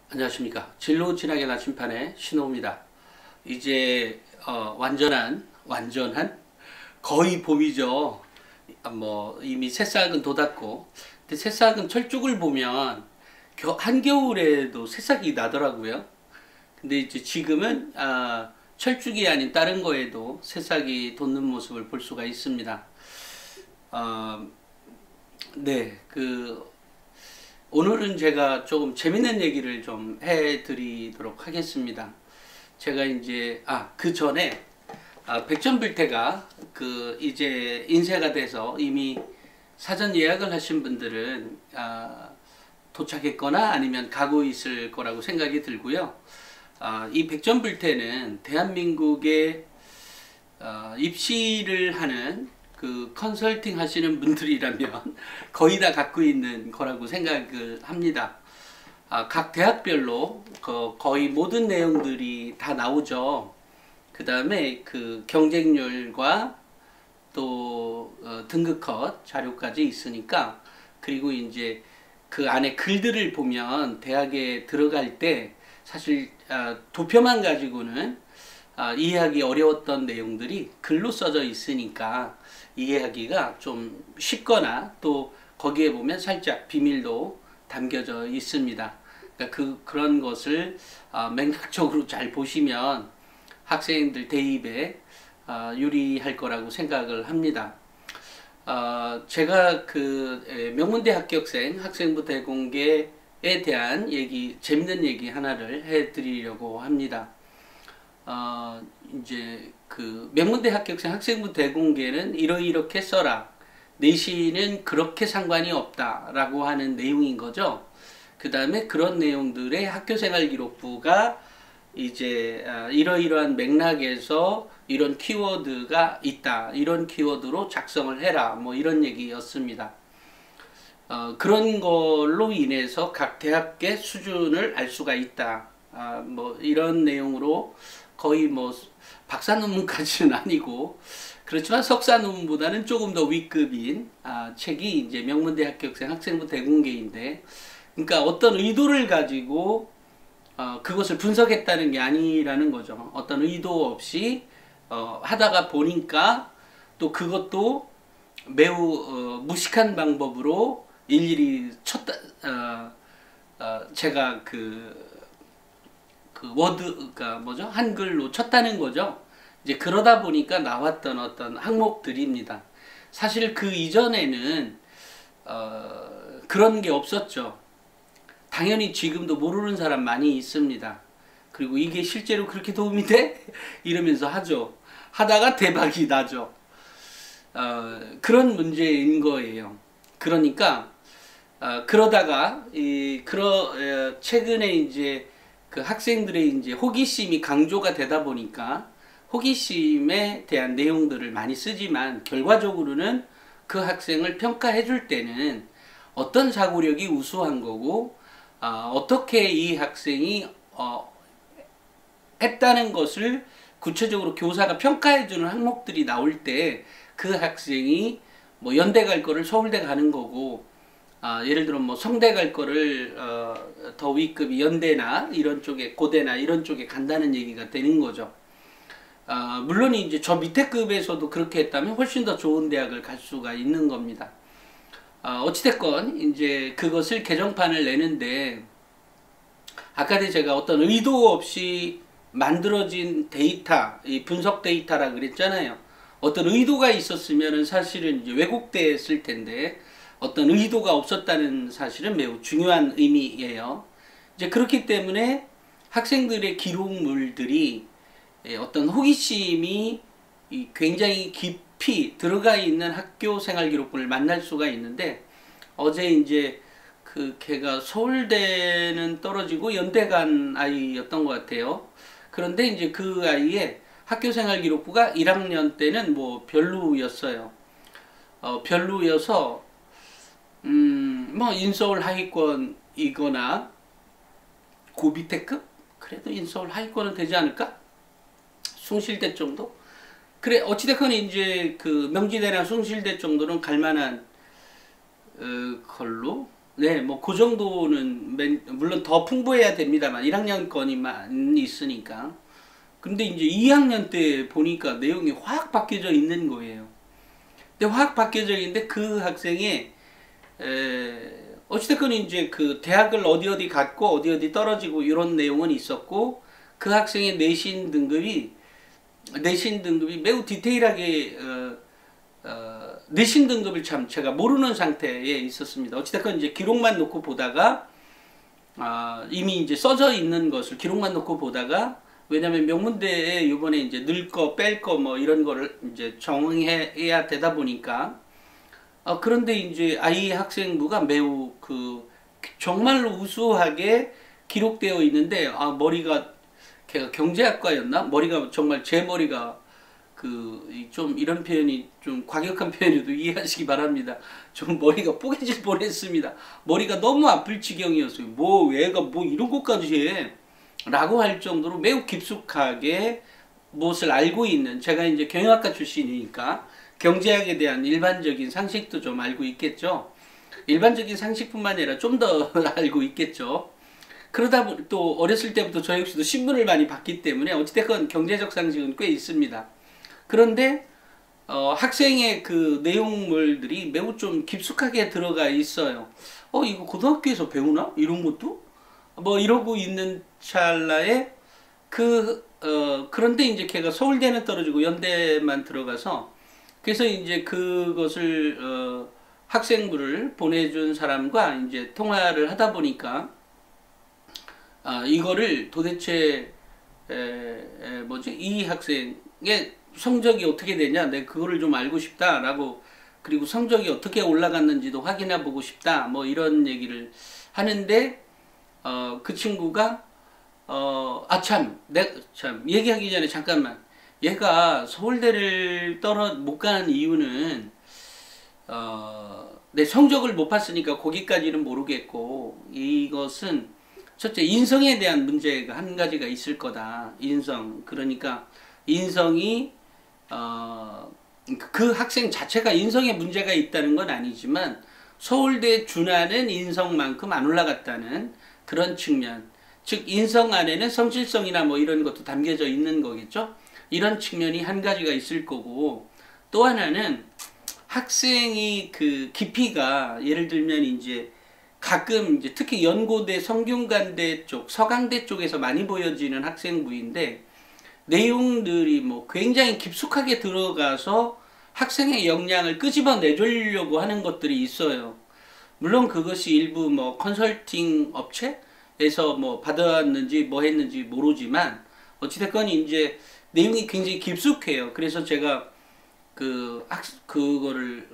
안녕하십니까. 진로 진학의 나침판의 신호입니다. 이제 완전한 거의 봄이죠. 이미 새싹은 돋았고, 근데 새싹은 철쭉을 보면 한겨울에도 새싹이 나더라고요. 근데 이제 지금은 철쭉이 아닌 다른 거에도 새싹이 돋는 모습을 볼 수가 있습니다. 네, 오늘은 제가 조금 재밌는 얘기를 좀 해드리도록 하겠습니다. 제가 이제, 그 전에, 백전불태가 이제 인쇄가 돼서 이미 사전 예약을 하신 분들은, 도착했거나 아니면 가고 있을 거라고 생각이 들고요. 이 백전불태는 대한민국의, 입시를 하는 컨설팅 하시는 분들이라면 거의 다 갖고 있는 거라고 생각을 합니다. 각 대학별로 거의 모든 내용들이 다 나오죠. 그 다음에 경쟁률과 또 등급 컷 자료까지 있으니까, 그리고 이제 그 안에 글들을 보면 대학에 들어갈 때 사실 도표만 가지고는 이해하기 어려웠던 내용들이 글로 써져 있으니까 이해하기가 좀 쉽거나, 또 거기에 보면 살짝 비밀도 담겨져 있습니다. 그러니까 그런 것을 맥락적으로 잘 보시면 학생들 대입에 유리할 거라고 생각을 합니다. 제가 명문대 합격생 학생부 대공개에 대한 재밌는 얘기 하나를 해드리려고 합니다. 이제 명문대 합격생 학생부 대공개는 이렇게 써라, 내신은 그렇게 상관이 없다 라고 하는 내용인 거죠. 그 다음에 그런 내용들의 학교생활 기록부가 이제 이러이러한 맥락에서 이런 키워드가 있다, 이런 키워드로 작성을 해라, 뭐 이런 얘기였습니다. 그런 걸로 인해서 각 대학의 수준을 알 수가 있다, 뭐 이런 내용으로 거의 박사 논문까지는 아니고, 그렇지만 석사 논문보다는 조금 더 위급인 책이 이제 명문대 합격생 학생부 대공개인데, 그러니까 어떤 의도를 가지고 그것을 분석했다는 게 아니라는 거죠. 어떤 의도 없이 하다가 보니까 또 그것도 매우 무식한 방법으로 일일이 쳤다. 제가 워드가 한글로 쳤다는 거죠. 이제 그러다 보니까 나왔던 어떤 항목들입니다. 사실 그 이전에는 그런 게 없었죠. 당연히 지금도 모르는 사람 많이 있습니다. 그리고 이게 실제로 그렇게 도움이 돼? 이러면서 하죠. 하다가 대박이 나죠. 그런 문제인 거예요. 그러니까 그러다가 최근에 이제 학생들의 이제 호기심이 강조가 되다 보니까 호기심에 대한 내용들을 많이 쓰지만, 결과적으로는 그 학생을 평가해 줄 때는 어떤 사고력이 우수한 거고, 어떻게 이 학생이 했다는 것을 구체적으로 교사가 평가해 주는 항목들이 나올 때 그 학생이 연대 갈 거를 서울대 가는 거고, 예를 들어 성대 갈 거를 더 위급이 연대나 이런 쪽에, 고대나 이런 쪽에 간다는 얘기가 되는 거죠. 물론 이제 저 밑에 급에서도 그렇게 했다면 훨씬 더 좋은 대학을 갈 수가 있는 겁니다. 어찌됐건 이제 그것을 개정판을 내는데, 아까 제가 어떤 의도 없이 만들어진 데이터, 이 분석 데이터라 그랬잖아요. 어떤 의도가 있었으면 사실은 이제 왜곡됐을 텐데, 어떤 의도가 없었다는 사실은 매우 중요한 의미예요. 이제 그렇기 때문에 학생들의 기록물들이 어떤 호기심이 굉장히 깊이 들어가 있는 학교 생활 기록부를 만날 수가 있는데, 어제 이제 걔가 서울대는 떨어지고 연대 간 아이였던 것 같아요. 그런데 이제 그 아이의 학교 생활 기록부가 1학년 때는 별로였어요. 별로여서 인서울 하위권이거나 고비테급? 그래도 인서울 하위권은 되지 않을까? 숭실대 정도? 그래, 어찌됐건 이제 명지대나 숭실대 정도는 갈만한 걸로 네, 뭐 그 정도는 물론 더 풍부해야 됩니다만 1학년 거니만 있으니까. 근데 이제 2학년 때 보니까 내용이 확 바뀌어져 있는 거예요. 근데 확 바뀌어져 있는데 그 학생이 어찌됐건 이제 그 대학을 어디 갔고 어디 떨어지고 이런 내용은 있었고, 그 학생의 내신 등급이 매우 디테일하게 내신 등급을 참 제가 모르는 상태에 있었습니다. 어찌됐건 이제 기록만 놓고 보다가 이미 이제 써져 있는 것을 기록만 놓고 보다가, 왜냐면 명문대에 이번에 이제 넣을 거 뺄 거 뭐 이런 거를 이제 정해야 되다 보니까 그런데 이제 아이 학생부가 매우 그 정말로 우수하게 기록되어 있는데, 머리가 걔가 경제학과였나? 머리가 정말 제 머리가 그 좀 이런 표현이 좀 과격한 표현이도 이해하시기 바랍니다. 좀 머리가 뽀개질 뻔했습니다. 머리가 너무 아플 지경이었어요. 뭐 얘가 뭐 이런 것까지 해? 라고 할 정도로 매우 깊숙하게 무엇을 알고 있는, 제가 이제 경영학과 출신이니까 경제학에 대한 일반적인 상식도 좀 알고 있겠죠. 일반적인 상식뿐만 아니라 좀 더 알고 있겠죠. 그러다 보니 또 어렸을 때부터 저 역시도 신문을 많이 봤기 때문에 어찌됐건 경제적 상식은 꽤 있습니다. 그런데 학생의 그 내용물들이 매우 좀 깊숙하게 들어가 있어요. 이거 고등학교에서 배우나? 이런 것도? 뭐 이러고 있는 찰나에 그런데 이제 걔가 서울대는 떨어지고 연대만 들어가서, 그래서 이제 그것을 학생부를 보내준 사람과 이제 통화를 하다 보니까 이거를 도대체 이 학생의 성적이 어떻게 되냐, 내가 그거를 좀 알고 싶다라고, 그리고 성적이 어떻게 올라갔는지도 확인해 보고 싶다, 뭐 이런 얘기를 하는데 그 친구가 참 얘기하기 전에 잠깐만, 얘가 서울대를 못 가는 이유는 내 성적을 못 봤으니까 거기까지는 모르겠고, 이것은 첫째 인성에 대한 문제가 한 가지가 있을 거다. 인성. 그러니까 인성이 그 학생 자체가 인성에 문제가 있다는 건 아니지만 서울대에 준하는 인성만큼 안 올라갔다는 그런 측면, 즉 인성 안에는 성실성이나 뭐 이런 것도 담겨져 있는 거겠죠. 이런 측면이 한 가지가 있을 거고, 또 하나는 학생이 그 깊이가, 예를 들면 이제 가끔 이제 특히 연고대, 성균관대 쪽, 서강대 쪽에서 많이 보여지는 학생부인데 내용들이 뭐 굉장히 깊숙하게 들어가서 학생의 역량을 끄집어내주려고 하는 것들이 있어요. 물론 그것이 일부 뭐 컨설팅 업체에서 뭐 받았는지 뭐 했는지 모르지만 어찌됐건 이제 내용이 굉장히 깊숙해요. 그래서 제가 그거를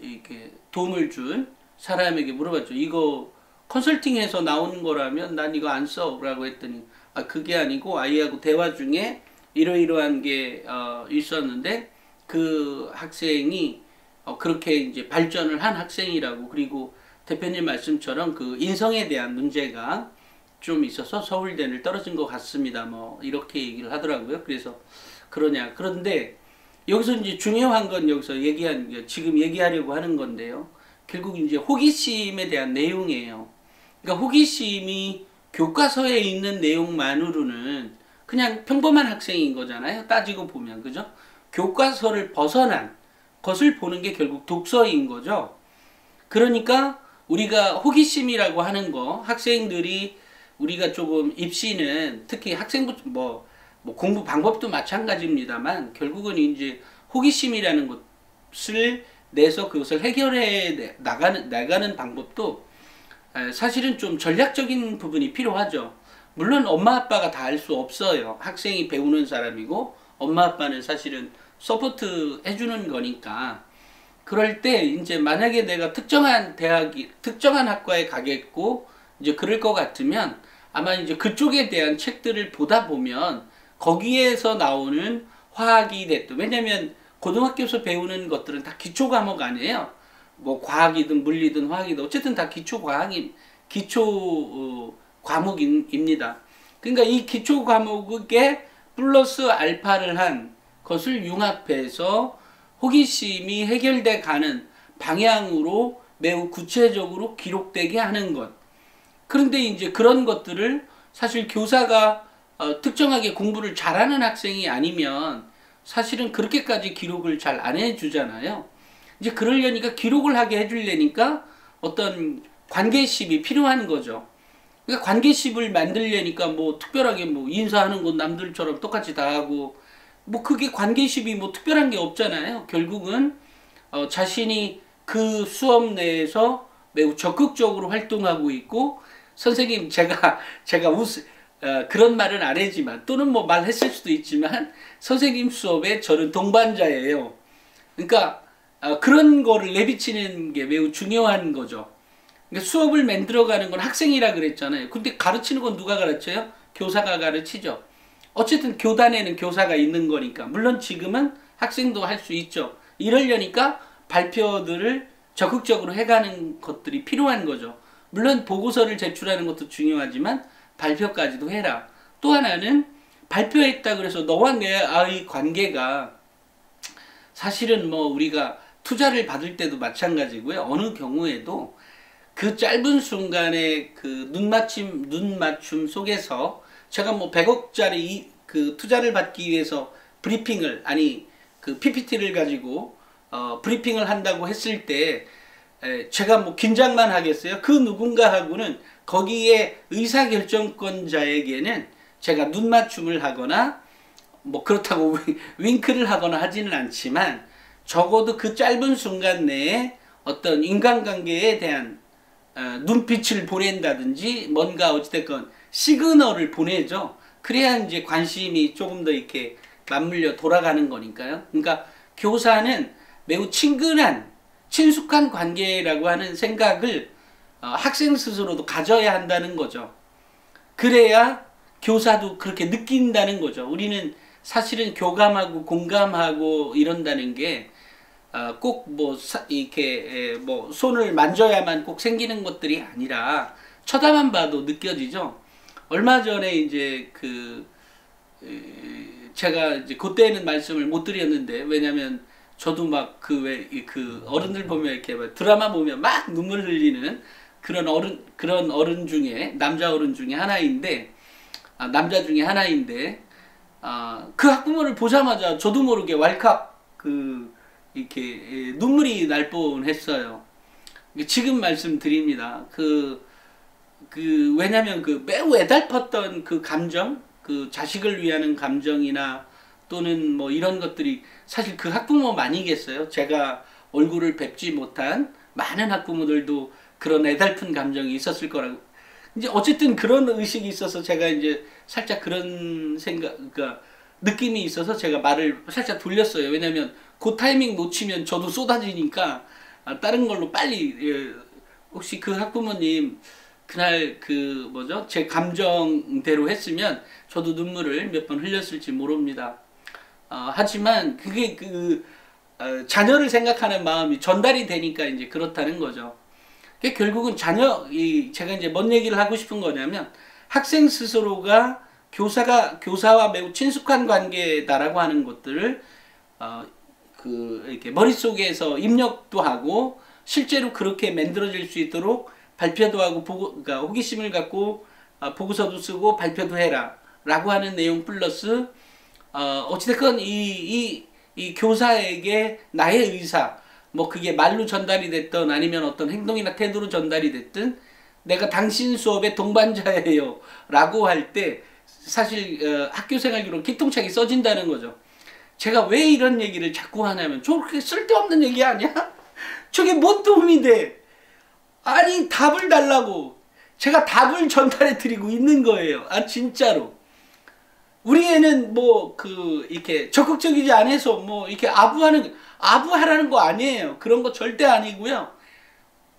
이렇게 도움을 준 사람에게 물어봤죠. 이거 컨설팅해서 나오는 거라면 난 이거 안 써라고 했더니 그게 아니고 아이하고 대화 중에 이러이러한 게 있었는데 그 학생이 그렇게 이제 발전을 한 학생이라고, 그리고 대표님 말씀처럼 그 인성에 대한 문제가 좀 있어서 서울대를 떨어진 것 같습니다. 뭐 이렇게 얘기를 하더라고요. 그래서 그런데 여기서 이제 중요한 건 여기서 지금 얘기하려고 하는 건데요. 결국 이제 호기심에 대한 내용이에요. 그러니까 호기심이 교과서에 있는 내용만으로는 그냥 평범한 학생인 거잖아요. 따지고 보면, 그죠? 교과서를 벗어난 것을 보는 게 결국 독서인 거죠. 그러니까 우리가 호기심이라고 하는 거, 학생들이 우리가 조금 입시는 특히 학생부 뭐 공부 방법도 마찬가지입니다만 결국은 이제 호기심이라는 것을 내서 그것을 해결해 나가는 방법도 사실은 좀 전략적인 부분이 필요하죠. 물론 엄마 아빠가 다 알 수 없어요. 학생이 배우는 사람이고 엄마 아빠는 사실은 서포트 해주는 거니까. 그럴 때 이제 만약에 내가 특정한 학과에 가겠고 이제 그럴 것 같으면 아마 이제 그쪽에 대한 책들을 보다 보면 거기에서 나오는 화학이 됐든, 왜냐면 고등학교에서 배우는 것들은 다 기초 과목 아니에요. 뭐 과학이든 물리든 화학이든 어쨌든 다 기초 과목입니다. 그러니까 이 기초 과목에 플러스 알파를 한 것을 융합해서 호기심이 해결돼 가는 방향으로 매우 구체적으로 기록되게 하는 것. 그런데 이제 그런 것들을 사실 교사가 특정하게 공부를 잘하는 학생이 아니면 사실은 그렇게까지 기록을 잘 안 해주잖아요. 이제 그러려니까 기록을 하게 해주려니까 어떤 관계십이 필요한 거죠. 그러니까 관계십을 만들려니까 뭐 특별하게 뭐 인사하는 건 남들처럼 똑같이 다 하고 뭐 그게 관계십이 뭐 특별한 게 없잖아요. 결국은 자신이 그 수업 내에서 매우 적극적으로 활동하고 있고 선생님 제가 그런 말은 안 하지만 또는 뭐 말했을 수도 있지만 선생님 수업에 저는 동반자예요. 그러니까 그런 거를 내비치는 게 매우 중요한 거죠. 그러니까 수업을 만들어가는 건 학생이라 그랬잖아요. 근데 가르치는 건 누가 가르쳐요? 교사가 가르치죠. 어쨌든 교단에는 교사가 있는 거니까. 물론 지금은 학생도 할 수 있죠. 이러려니까 발표들을 적극적으로 해가는 것들이 필요한 거죠. 물론 보고서를 제출하는 것도 중요하지만 발표까지도 해라. 또 하나는 발표했다 그래서 너와 내 아이 관계가 사실은 뭐 우리가 투자를 받을 때도 마찬가지고요. 어느 경우에도 그 짧은 순간에 그 눈맞춤 속에서 제가 뭐 100억짜리 그 투자를 받기 위해서 브리핑을 그 PPT를 가지고 브리핑을 한다고 했을 때 제가 뭐 긴장만 하겠어요? 그 누군가하고는 거기에 의사결정권자에게는 제가 눈맞춤을 하거나 뭐 그렇다고 윙크를 하거나 하지는 않지만 적어도 그 짧은 순간 내에 어떤 인간관계에 대한 눈빛을 보낸다든지 뭔가 어찌됐건 시그널을 보내죠. 그래야 이제 관심이 조금 더 이렇게 맞물려 돌아가는 거니까요. 그러니까 교사는 매우 친숙한 관계라고 하는 생각을 학생 스스로도 가져야 한다는 거죠. 그래야 교사도 그렇게 느낀다는 거죠. 우리는 사실은 교감하고 공감하고 이런다는 게 꼭 뭐 이렇게 뭐 손을 만져야만 꼭 생기는 것들이 아니라 쳐다만 봐도 느껴지죠. 얼마 전에 이제 제가 이제 그때는 말씀을 못 드렸는데 왜냐면 저도 막 그 어른들 보면 이렇게 드라마 보면 막 눈물 흘리는 그런 어른 중에 남자 어른 중에 하나인데 남자 중에 하나인데 그 학부모를 보자마자 저도 모르게 왈칵 이렇게 눈물이 날 뻔했어요. 지금 말씀드립니다. 왜냐면 매우 애달팠던 그 감정, 그 자식을 위하는 감정이나 또는 뭐 이런 것들이 사실 그 학부모만이겠어요. 제가 얼굴을 뵙지 못한 많은 학부모들도 그런 애달픈 감정이 있었을 거라고. 이제 어쨌든 그런 의식이 있어서 제가 이제 살짝 그런 그러니까 느낌이 있어서 제가 말을 살짝 돌렸어요. 왜냐면 그 타이밍 놓치면 저도 쏟아지니까 다른 걸로 빨리 혹시 그 학부모님 그날 제 감정대로 했으면 저도 눈물을 몇 번 흘렸을지 모릅니다. 하지만 그게 자녀를 생각하는 마음이 전달이 되니까 이제 그렇다는 거죠. 결국은 제가 이제 뭔 얘기를 하고 싶은 거냐면 학생 스스로가 교사와 매우 친숙한 관계다라고 하는 것들을 이렇게 머릿속에서 입력도 하고 실제로 그렇게 만들어질 수 있도록 발표도 하고 그러니까 호기심을 갖고 보고서도 쓰고 발표도 해라 라고 하는 내용 플러스 어찌됐건 이 교사에게 나의 의사 뭐 그게 말로 전달이 됐든 아니면 어떤 행동이나 태도로 전달이 됐든 내가 당신 수업의 동반자예요 라고 할 때 사실 학교생활 기록 기통차게 써진다는 거죠. 제가 왜 이런 얘기를 자꾸 하냐면 저렇게 쓸데없는 얘기 아니야? 저게 뭔 도움이 돼? 아니 답을 달라고 제가 답을 전달해 드리고 있는 거예요. 진짜로 우리 애는 뭐 이렇게 적극적이지 않아서 뭐 이렇게 아부하라는 거 아니에요. 그런 거 절대 아니고요.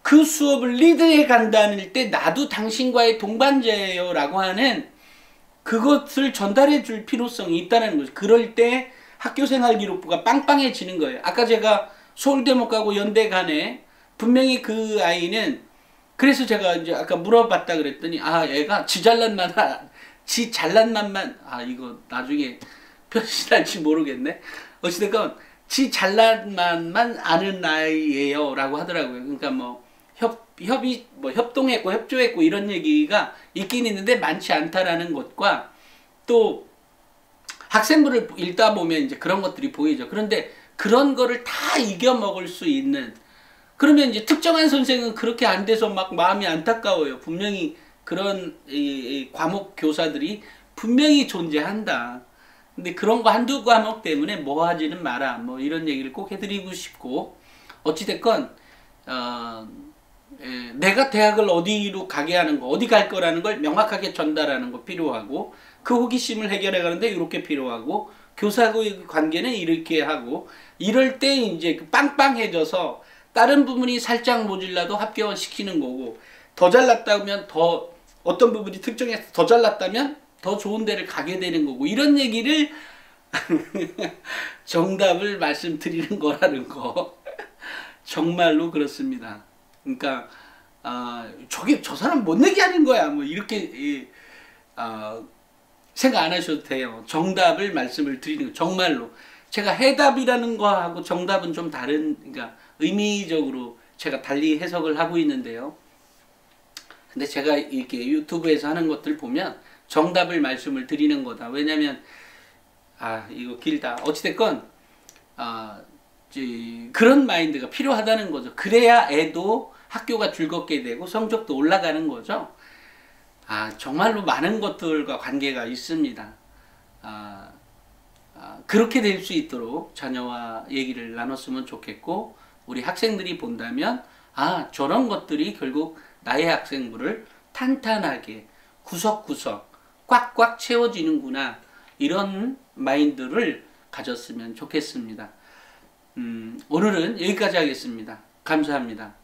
그 수업을 리드해 간다는 때 나도 당신과의 동반자예요 라고 하는 그것을 전달해 줄 필요성이 있다는 거죠. 그럴 때 학교생활기록부가 빵빵해지는 거예요. 아까 제가 서울대 못 가고 연대 가네. 분명히 그 아이는 그래서 제가 이제 아까 물어봤다 그랬더니 얘가 지 잘난 맛만 이거 나중에 표시할지 모르겠네. 어찌됐건 지 잘난 맛만 아는 아이예요 라고 하더라고요. 그러니까 뭐 협동했고 협조했고 이런 얘기가 있긴 있는데 많지 않다라는 것과 또 학생부를 읽다 보면 이제 그런 것들이 보이죠. 그런데 그런 거를 다 이겨 먹을 수 있는, 그러면 이제 특정한 선생은 그렇게 안 돼서 막 마음이 안타까워요. 분명히 그런 이 과목 교사들이 분명히 존재한다. 근데 그런 거 한두 과목 때문에 뭐 하지는 마라. 뭐 이런 얘기를 꼭 해드리고 싶고, 어찌됐건 내가 대학을 어디로 가게 하는 거, 어디 갈 거라는 걸 명확하게 전달하는 거 필요하고, 그 호기심을 해결해 가는데 이렇게 필요하고, 교사하고의 관계는 이렇게 하고, 이럴 때 이제 빵빵해져서 다른 부분이 살짝 모질라도 합격을 시키는 거고, 더 잘났다면 더 어떤 부분이 특정해서 더 잘났다면 더 좋은 데를 가게 되는 거고, 이런 얘기를 정답을 말씀드리는 거라는 거. 정말로 그렇습니다. 그러니까 저게 저 사람 못 내게 하는 거야 뭐 이렇게 생각 안 하셔도 돼요. 정답을 말씀을 드리는 거. 정말로 제가 해답이라는 거하고 정답은 좀 다른, 그러니까 의미적으로 제가 달리 해석을 하고 있는데요. 근데 제가 이렇게 유튜브에서 하는 것들 보면 정답을 말씀을 드리는 거다. 왜냐면 이거 길다. 어찌됐건 그런 마인드가 필요하다는 거죠. 그래야 애도 학교가 즐겁게 되고 성적도 올라가는 거죠. 정말로 많은 것들과 관계가 있습니다. 그렇게 될 수 있도록 자녀와 얘기를 나눴으면 좋겠고, 우리 학생들이 본다면 저런 것들이 결국 나의 학생부를 탄탄하게 구석구석 꽉꽉 채워지는구나, 이런 마인드를 가졌으면 좋겠습니다. 오늘은 여기까지 하겠습니다. 감사합니다.